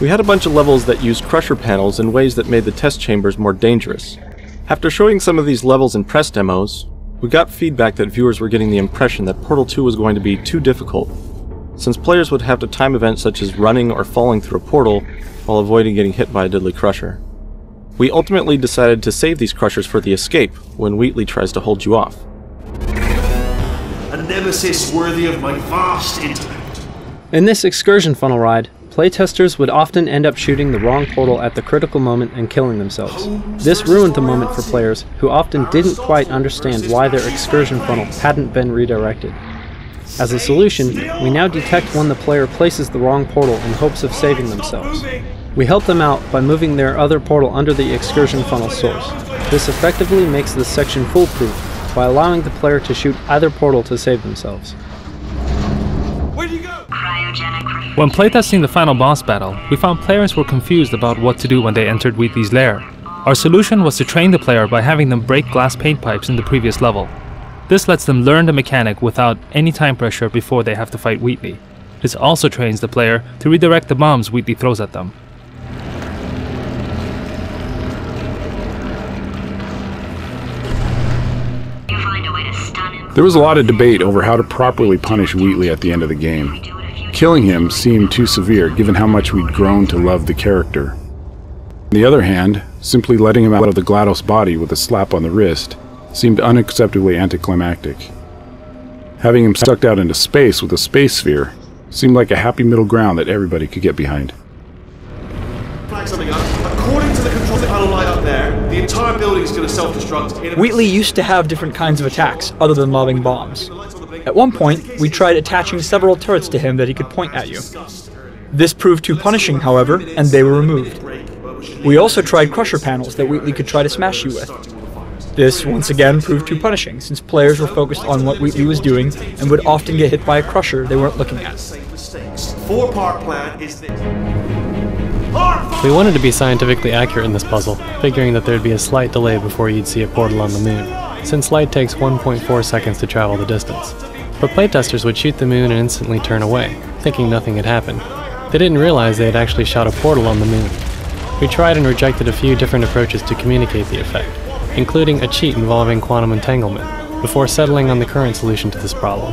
We had a bunch of levels that used crusher panels in ways that made the test chambers more dangerous. After showing some of these levels in press demos, we got feedback that viewers were getting the impression that Portal 2 was going to be too difficult, since players would have to time events such as running or falling through a portal while avoiding getting hit by a deadly crusher. We ultimately decided to save these crushers for the escape when Wheatley tries to hold you off. A nemesis worthy of my vast intellect. In this excursion funnel ride, playtesters would often end up shooting the wrong portal at the critical moment and killing themselves. This ruined the moment for players who often didn't quite understand why their excursion funnel hadn't been redirected. As a solution, we now detect when the player places the wrong portal in hopes of saving themselves. We help them out by moving their other portal under the excursion funnel source. This effectively makes this section foolproof by allowing the player to shoot either portal to save themselves. Where do you go? When playtesting the final boss battle, we found players were confused about what to do when they entered Wheatley's lair. Our solution was to train the player by having them break glass paint pipes in the previous level. This lets them learn the mechanic without any time pressure before they have to fight Wheatley. This also trains the player to redirect the bombs Wheatley throws at them. There was a lot of debate over how to properly punish Wheatley at the end of the game. Killing him seemed too severe given how much we'd grown to love the character. On the other hand, simply letting him out of the GLaDOS body with a slap on the wrist seemed unacceptably anticlimactic. Having him sucked out into space with a space sphere seemed like a happy middle ground that everybody could get behind. Flag something up. According to the control panel light up there, the entire building is going to self-destruct. Wheatley used to have different kinds of attacks other than lobbing bombs. At one point, we tried attaching several turrets to him that he could point at you. This proved too punishing, however, and they were removed. We also tried crusher panels that Wheatley could try to smash you with. This, once again, proved too punishing, since players were focused on what Wheatley was doing and would often get hit by a crusher they weren't looking at. Four-part plan is this. We wanted to be scientifically accurate in this puzzle, figuring that there'd be a slight delay before you'd see a portal on the moon, since light takes 1.4 seconds to travel the distance. But playtesters would shoot the moon and instantly turn away, thinking nothing had happened. They didn't realize they had actually shot a portal on the moon. We tried and rejected a few different approaches to communicate the effect, including a cheat involving quantum entanglement, before settling on the current solution to this problem.